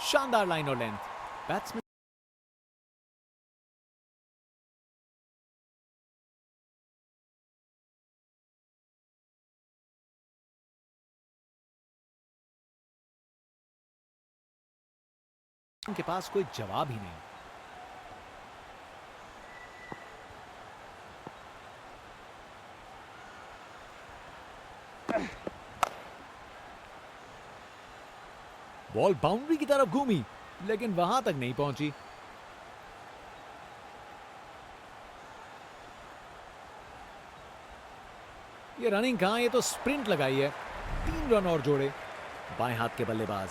शानदार लाइन और length. Batsman के पास कोई जवाब ही नहीं। बॉल बाउंड्री की तरफ घूमी, लेकिन वहां तक नहीं पहुंची। ये रनिंग कहां, ये तो स्प्रिंट लगाई है। 3 रन और जोड़े बाएं हाथ के बल्लेबाज।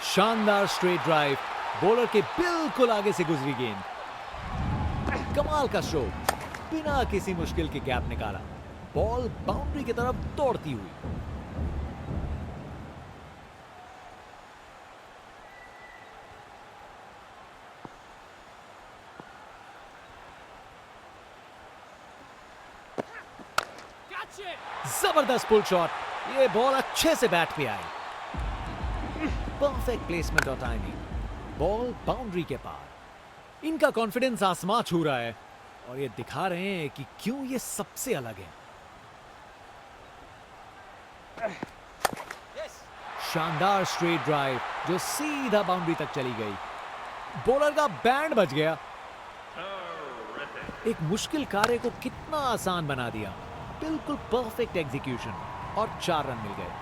शानदार स्ट्रेट ड्राइव, बॉलर के बिल्कुल आगे से गुजरी गेंद। कमाल का स्ट्रोक, बिना किसी मुश्किल के गैप निकाला। बॉल बाउंड्री की तरफ दौड़ती हुई। जबरदस्त पुल शॉट, ये बॉल अच्छे से बैट पे आई। परफेक्ट प्लेसमेंट और टाइमिंग, बॉल बाउंड्री के पार। इनका कॉन्फिडेंस आसमां छू रहा है और ये दिखा रहे हैं कि क्यों ये सबसे अलग है। शानदार स्ट्रेट ड्राइव जो सीधा बाउंड्री तक चली गई। बॉलर का बैंड बज गया। एक मुश्किल कार्य को कितना आसान बना दिया। बिल्कुल परफेक्ट एग्जीक्यूशन और 4 रन मिल गए।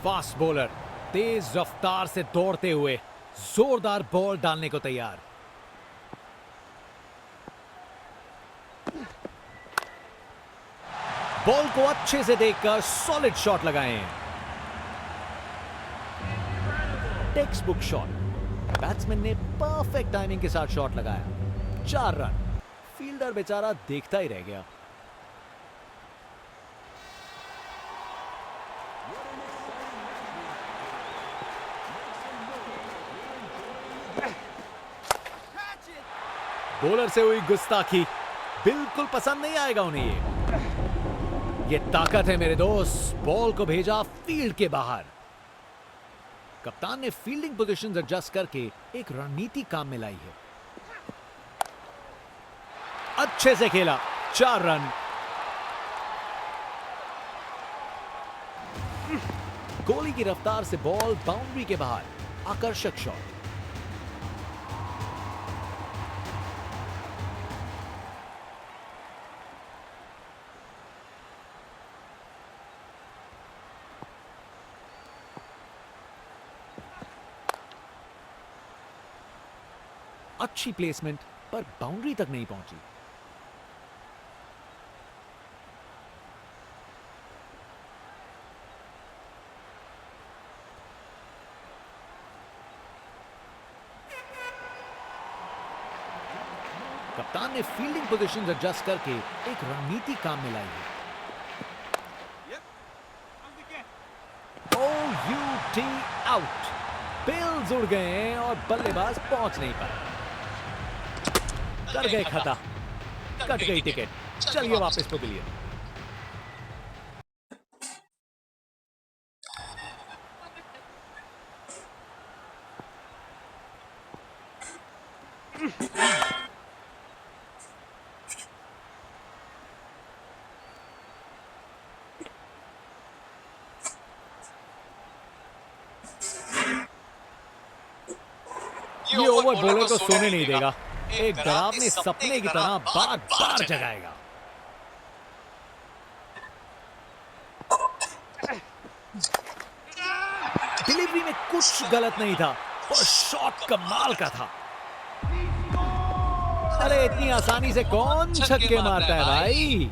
फास्ट बॉलर तेज रफ्तार से दौड़ते हुए जोरदार बॉल डालने को तैयार। बॉल को अच्छे से देखकर सॉलिड शॉट लगाए। टेक्स्ट बुक शॉट, बैट्समैन ने परफेक्ट टाइमिंग के साथ शॉट लगाया। 4 रन। फील्डर बेचारा देखता ही रह गया। बॉलर से हुई गुस्ताखी बिल्कुल पसंद नहीं आएगा उन्हें। ये ताकत है मेरे दोस्त। बॉल को भेजा फील्ड के बाहर। कप्तान ने फील्डिंग पोजीशंस एडजस्ट करके एक रणनीति काम में लाई है। अच्छे से खेला। 4 रन। गोली की रफ्तार से बॉल बाउंड्री के बाहर। आकर्षक शॉट। अच्छी प्लेसमेंट पर बाउंड्री तक नहीं पहुंची। कप्तान ने फील्डिंग पोजीशंस एडजस्ट करके एक रणनीति काम में लाई है। OUT out. बेल्स उड़ गए हैं और बल्लेबाज पहुंच नहीं पाए। कर गए खता, कट गई टिकट। चलिए वापस पवेलियन। ये ओवर बॉलर को सोने नहीं देगा। एक डरावने सपने की तरह बार बार जगाएगा। डिलीवरी में कुछ गलत नहीं था और शॉट कमाल का था। अरे इतनी आसानी से कौन छक्के मारता है भाई।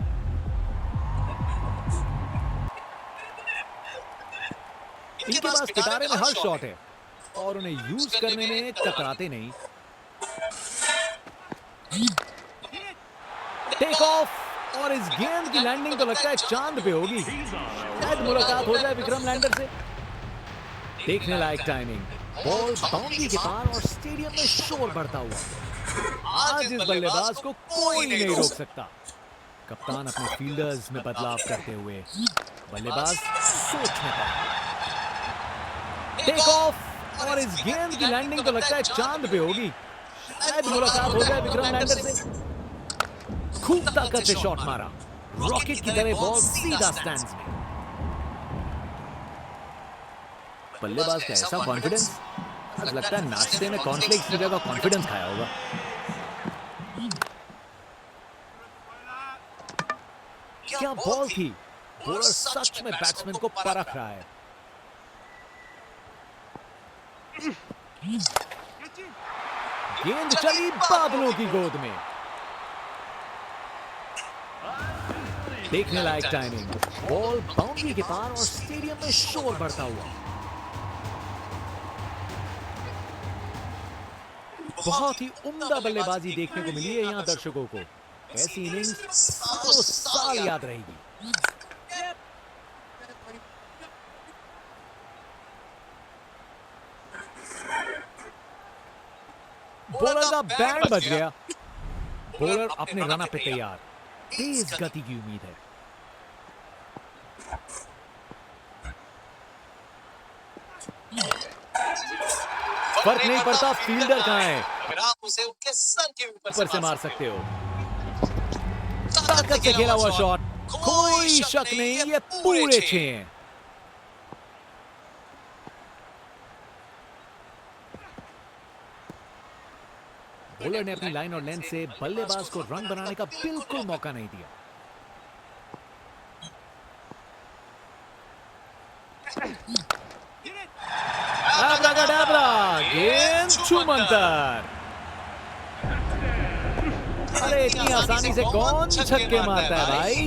इनके पास पिटारे में हर शॉट है और उन्हें यूज करने में कतराते नहीं। टेक ऑफ और इस गेंद की लैंडिंग तो लगता है चांद पे होगी। शायद मुलाकात हो जाए विक्रम लैंडर से। देखने लायक टाइमिंग बॉल बाउंड्री के पार और स्टेडियम में शोर बढ़ता हुआ। आज इस बल्लेबाज को कोई नहीं रोक सकता। कप्तान अपने फील्डर्स में बदलाव करते हुए बल्लेबाज सोच में पड़ा। टेक ऑफ और इस गेंद की लैंडिंग तो लगता है चांद पे होगी। शायद मुलाकात हो जाए विक्रम लैंडर से। खूब ताकत से शॉट मारा, रॉकेट की तरह बॉल सीधा स्टैंड्स में। बल्लेबाज का ऐसा कॉन्फिडेंस, लगता है नाश्ते में कॉर्नफ्लेक्स की जगह कॉन्फिडेंस खाया होगा। क्या बॉल थी! बॉलर सच में बैट्समैन को परख रहा है। गेंद चली बादलों की गोद में। देखने लायक टाइमिंग, बॉल बाउंड्री के पार और स्टेडियम में शोर बढ़ता हुआ। बहुत ही उम्दा बल्लेबाजी देखने को मिली है यहां दर्शकों को। ऐसी इनिंग्स सालों साल याद रहेगी। बॉलर का बैट बज गया। बॉलर अपने रन पे तैयार, तेज गति की उम्मीद है। फर्क नहीं पड़ता फील्डर कहां है, आप उसे उसके सर के ऊपर से मार सकते हो। ताकत से खेला हुआ शॉट, कोई शक नहीं, ये पूरे 6 हैं। बॉलर ने अपनी लाइन और लेंथ से बल्लेबाज को रन बनाने का बिल्कुल मौका नहीं दिया। अब्राकडाब्रा, गेंद छूमंतर। अरे इतनी आसानी से कौन छक्के मारता है भाई।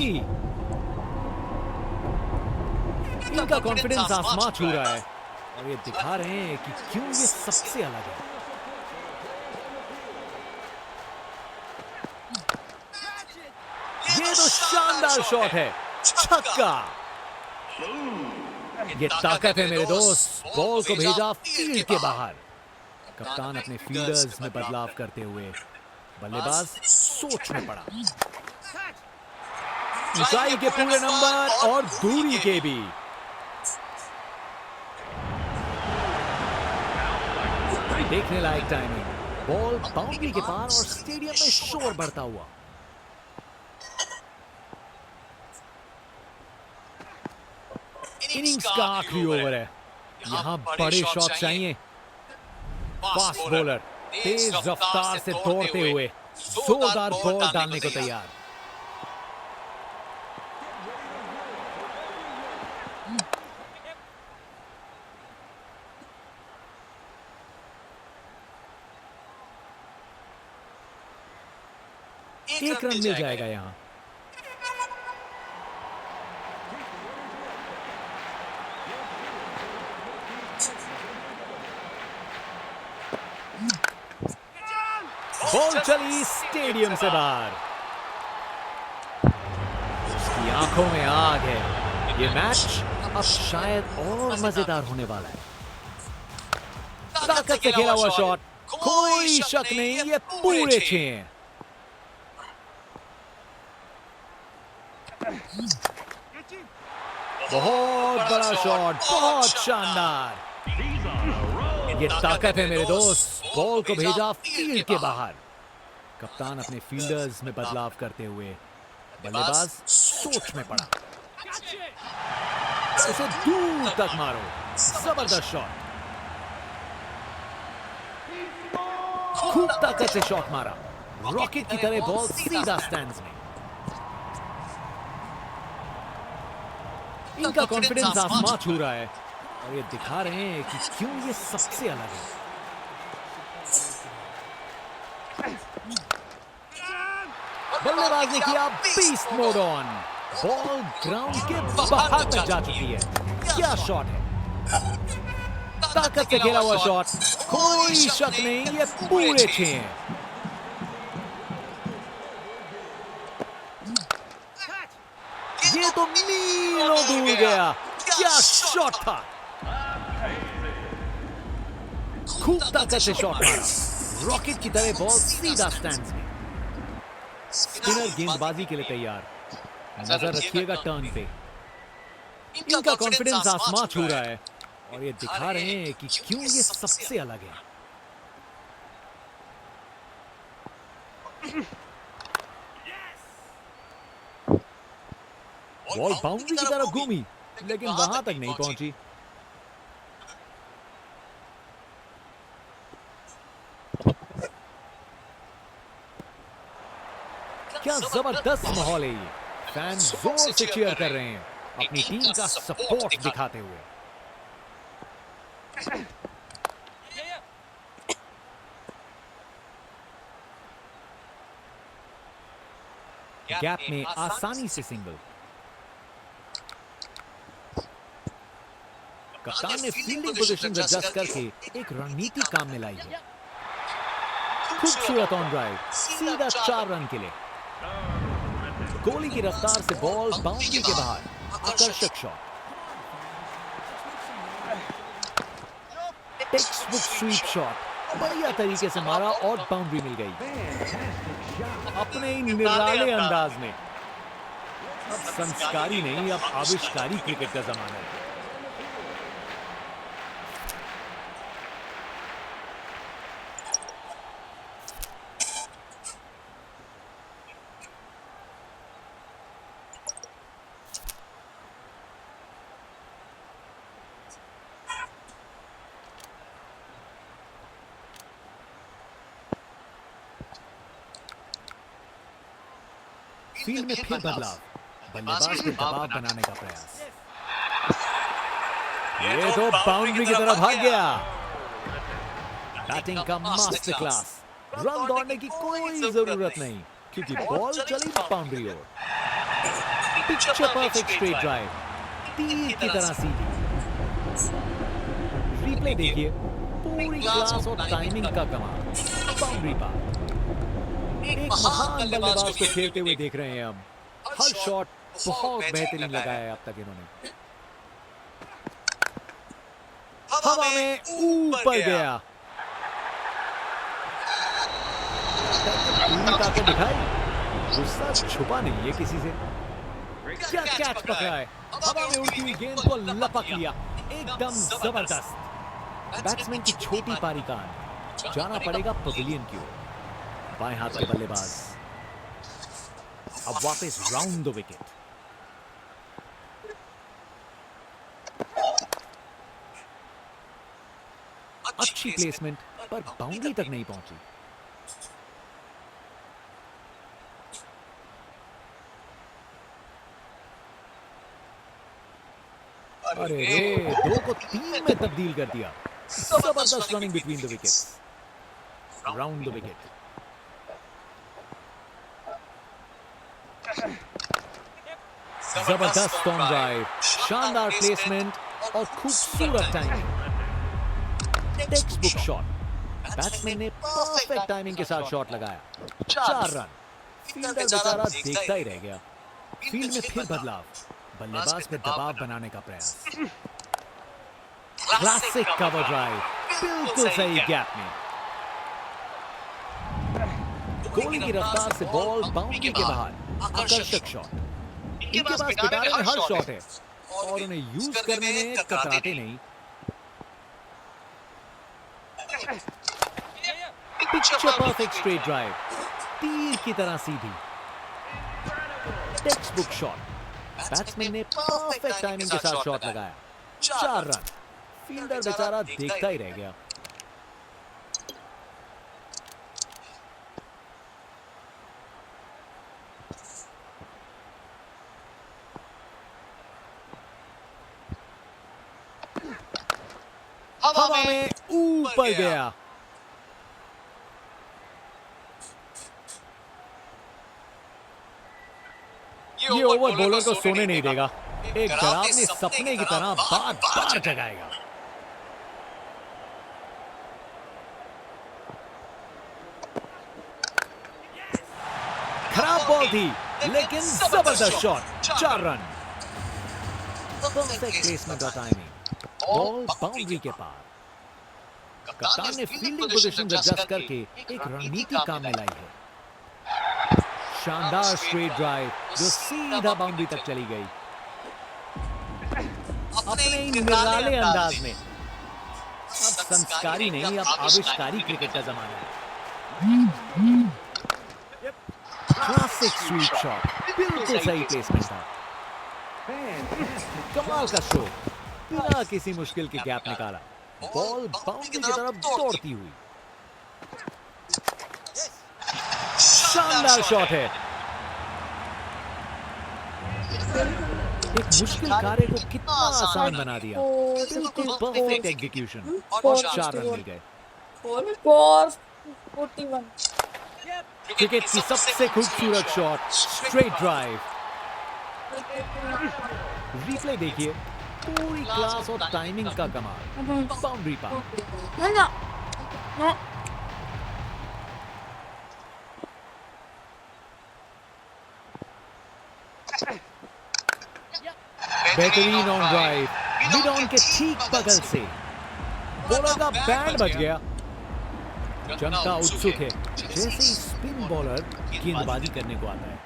इनका कॉन्फिडेंस आसमां छू रहा है और ये दिखा रहे हैं कि क्यों ये सबसे अलग है। ये तो शानदार शॉट है, छक्का। ये ताकत है मेरे दोस्त। बॉल को भेजा फील्ड के बाहर। कप्तान अपने फील्डर्स में बदलाव करते हुए बल्लेबाज सोच में पड़ा। ऊंचाई के पूरे नंबर और दूरी के भी। देखने लायक टाइमिंग, बॉल बाउंड्री के पार और स्टेडियम में शोर बढ़ता हुआ। इनिंग्स का आखिरी ओवर है। यहां बड़े शॉट चाहिए। फास्ट बॉलर तेज रफ्तार से दौड़ते हुए जोरदार बॉल डालने को तैयार। एक रन मिल जाएगा यहां। बॉल चली स्टेडियम से बाहर। उसकी आंखों में आग है। ये मैच अब शायद और मजेदार होने वाला है। ताकत से खेला हुआ शॉट, कोई शक नहीं, ये पूरे 6 हैं। बहुत बड़ा शॉट, बहुत शानदार। ये ताकत है मेरे दोस्त। बॉल को भेजा फील्ड के बाहर। कप्तान अपने फील्डर्स में बदलाव करते हुए बल्लेबाज सोच में पड़ा। इसे दूर तक मारो, जबरदस्त शॉट। खूब ताकत से शॉट मारा, रॉकेट की तरह बॉल सीधा स्टैंड्स में। इनका कॉन्फिडेंस आसमां छू रहा है और ये दिखा रहे हैं कि क्यों ये सबसे अलग है। बल्लेबाज ने किया beast mode on. Ball ground के बाहर तक जा चुकी है। क्या शॉट है! ताकत से खेला हुआ शॉट, कोई शक नहीं, ये पूरे 6 हैं। ये तो मीलों दूर गया। क्या शॉट था! खूब ताकत से शॉट मारा, रॉकेट की तरह बॉल सीधा स्टैंड्स में। स्पिनर गेंदबाजी के लिए तैयार, नजर रखिएगा टर्न पे। इनका कॉन्फिडेंस आसमां छू रहा है और ये दिखा रहे हैं कि क्यों ये सबसे अलग है। बॉल बाउंड्री की तरफ घूमी लेकिन वहां तक नहीं पहुंची। क्या जबरदस्त माहौल है ये, फैन जोर से चीयर कर रहे हैं अपनी टीम का सपोर्ट दिखाते हुए। गैप में आसानी से सिंगल। कप्तान ने फील्डिंग पोजीशन एडजस्ट करके एक रणनीति काम में लाई है। खूबसूरत ऑन ड्राइव, सीधा 4 रन के लिए। गोली की रफ्तार से बॉल बाउंड्री के बाहर, आकर्षक shot. Text book sweep shot, बढ़िया तरीके से मारा और बाउंड्री मिल गई अपने ही निराले अंदाज में। अब संस्कारी नहीं, अब आविष्कारी क्रिकेट का जमाना है। फील्ड में फिर बदलाव, बल्लेबाज पे दबाव बनाने का प्रयास। ये तो बाउंड्री की तरफ भाग गया। बैटिंग का मास्टर क्लास। रन दौड़ने की कोई जरूरत नहीं क्योंकि बॉल चली बाउंड्री ओर। पिक्चर परफेक्ट स्ट्रेट ड्राइव, तीर की तरह सीधी। रिप्ले देखिए, पूरी क्लास और टाइमिंग का कमाल। बाउंड्री पार। एक महान बल्लेबाज को खेलते हुए देख रहे हैं हम। हर शॉट बहुत बेहतरीन लगाया है अब तक इन्होंने। हवा में ऊपर गया, पूरी ताकत दिखाई। गुस्सा छुपा नहीं है किसी से। क्या कैच पकड़ा है, हवा में उड़ती हुई गेंद को लपक लिया, एकदम जबरदस्त। बैट्समैन की छोटी पारी का जाना पड़ेगा पवेलियन की ओर। बाएं हाथ के बल्लेबाज अब वापस राउंड द विकेट। अच्छी प्लेसमेंट पर बाउंड्री तक नहीं पहुंची। अरे रे, 2 को 3 में तब्दील कर दिया। जबरदस्त running between the wickets. Round the wicket. जबरदस्त ऑन ड्राइव, शानदार प्लेसमेंट और खूबसूरत timing. Text book shot, batsman ने परफेक्ट टाइमिंग के साथ शॉट लगाया। 4 रन। फील्डर बेचारा देखता ही रह गया। फील्ड में फिर बदलाव, बल्लेबाज पे दबाव बनाने का प्रयास। क्लासिक कवर ड्राइव, बिल्कुल सही गैप में। गोली की रफ्तार से बॉल बाउंड्री के बाहर, आकर्षक शॉट। इनके पास पिटारे में हर शॉट है और उन्हें यूज करने में कतराते नहीं। पिक्चर परफेक्ट स्ट्रेट ड्राइव, तीर की तरह सीधी। टेक्स्ट बुक शॉट, बैट्समैन ने परफेक्ट टाइमिंग के साथ शॉट लगाया। 4 रन। फील्डर बेचारा देखता ही रह गया। हवा में ऊपर गया। ये ओवर बॉलर को सोने नहीं देगा, एक डरावने सपने की तरह बार बार जगाएगा। खराब बॉल थी लेकिन जबरदस्त शॉट। 4 रन। परफेक्ट प्लेसमेंट और टाइमिंग, बॉल बाउंड्री के पार। कप्तान ने फील्डिंग पोजीशन एडजस्ट करके एक रणनीति काम में लाई है। शानदार स्ट्रेट ड्राइव जो सीधा बाउंड्री तक चली गई। अपने ही निराले अंदाज में। अब संस्कारी नहीं, अब आविष्कारी क्रिकेट का जमाना है। क्लासिक स्वीप शॉट, बिल्कुल सही प्लेसमेंट था। कमाल का शो, बिना किसी मुश्किल के गैप निकाला। बॉल बाउंड्री की तरफ दौड़ती हुई। शानदार शॉट है। एक मुश्किल कार्य को कितना आसान बना दिया। बिल्कुल परफेक्ट एग्जीक्यूशन और 4 रन मिल गए। 41 क्रिकेट की सबसे खूबसूरत शॉट, स्ट्रेट ड्राइव। रिप्ले देखिए, पूरी क्लास और टाइमिंग का कमाल। बाउंड्री पार। बेहतरीन ऑन ड्राइव, मिड ऑन के ठीक बगल से। बॉलर का बैंड बच गया। जनता उत्सुक है, जैसे ही स्पिन बॉलर गेंदबाजी करने को आता है।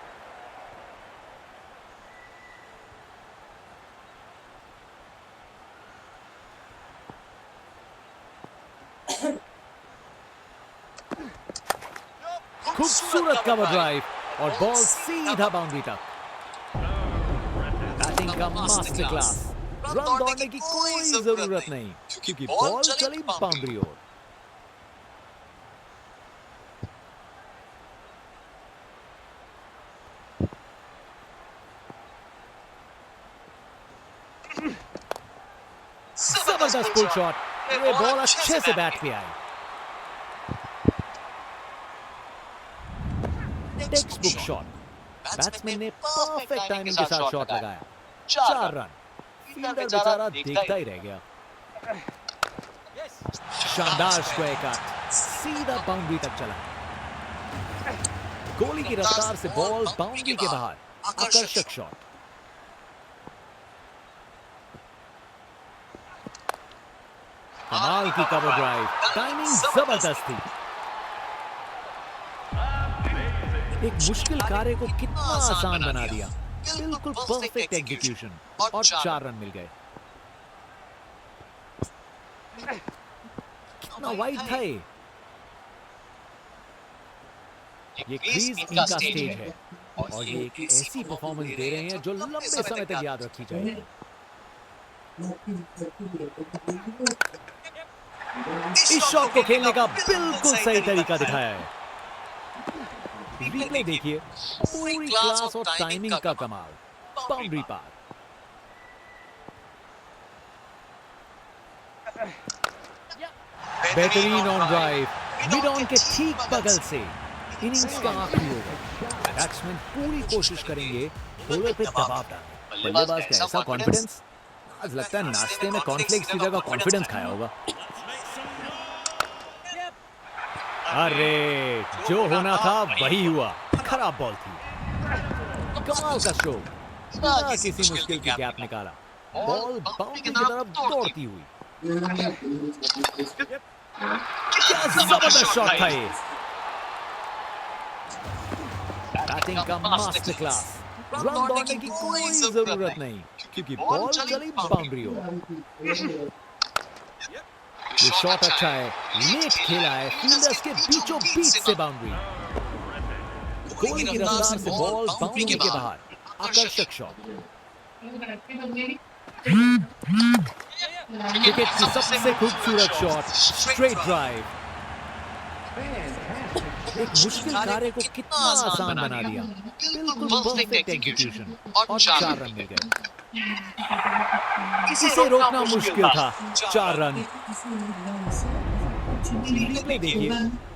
खूबसूरत कवर ड्राइव और बॉल सीधा बाउंड्री तक। बैटिंग का मास्टर क्लास। रन दौड़ने की कोई जरूरत नहीं, क्योंकि बॉल चली बाउंड्री ओर। जबरदस्त पुल शॉट। ये बॉल अच्छे से बैट पे आई। Text book shot. बैट्समैन ने परफेक्ट टाइमिंग के साथ शॉट लगाया। 4 रन। फील्डर बेचारा देखता ही रह गया। शानदार स्क्वायर कट, सीधा बाउंड्री तक चला। गोली की रफ्तार से बॉल बाउंड्री के बाहर। आकर्षक शॉट। कमाल की कवर ड्राइव, टाइमिंग जबरदस्त थी। एक मुश्किल कार्य को कितना आसान बना दिया। बिल्कुल परफेक्ट एग्जीक्यूशन और 4 रन मिल गए। कितना वाइड था ये। ये क्रीज इनका स्टेज है और ये एक ऐसी परफॉर्मेंस दे रहे हैं जो लंबे समय तक याद रखी जाएगी। इस शॉट को खेलने का बिल्कुल सही तरीका दिखाया है। रिप्ले देखिए, पूरी क्लास और टाइमिंग का कमाल। बाउंड्री पार। बेहतरीन ऑन ड्राइव, मिड ऑन के ठीक बगल से। इनिंग्स का आखिरी ओवर। बैट्समैन पूरी कोशिश करेंगे बॉलर पे दबाव डालने। बल्लेबाज का ऐसा कॉन्फिडेंस, आज लगता है नाश्ते में कॉर्नफ्लेक्स की जगह कॉन्फिडेंस खाया होगा। अरे, जो होना था वही हुआ। खराब बॉल थी। कमाल का शो, बिना किसी मुश्किल के गैप निकाला। बॉल बाउंड्री की तरफ दौड़ती हुई। क्या जबरदस्त शॉट था ये। बैटिंग का मास्टर क्लास। रन दौड़ने की कोई जरूरत नहीं, क्योंकि बॉल चली बाउंड्री ओर। ये शॉट अच्छा है, लेट खेला है, फील्डर्स के बीचों बीच से बाउंड्री। गोली की रफ्तार से बॉल बाउंड्री के बाहर। आकर्षक शॉट। क्रिकेट की सबसे खूबसूरत शॉट, स्ट्रेट ड्राइव। एक मुश्किल कार्य को कितना आसान बना दिया। बिल्कुल परफेक्ट एग्जीक्यूशन और 4 रन मिल गए। इसे रोकना मुश्किल था। 4 रन। रिप्ले देखिए,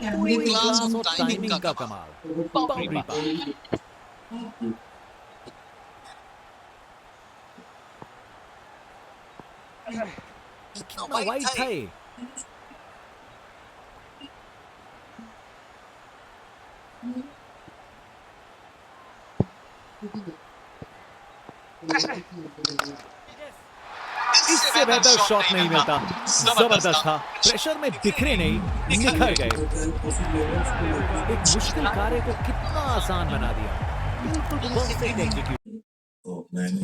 पूरी क्लास और टाइमिंग का कमाल। बाउंड्री पार। कितना वाइड था ये। इससे बेहतर शॉट नहीं मिलता। जबरदस्त था, प्रेशर में बिखरे नहीं, निखर गए। एक मुश्किल कार्य को कितना आसान बना दिया। बिल्कुल परफेक्ट एग्जीक्यूट। तो मैंने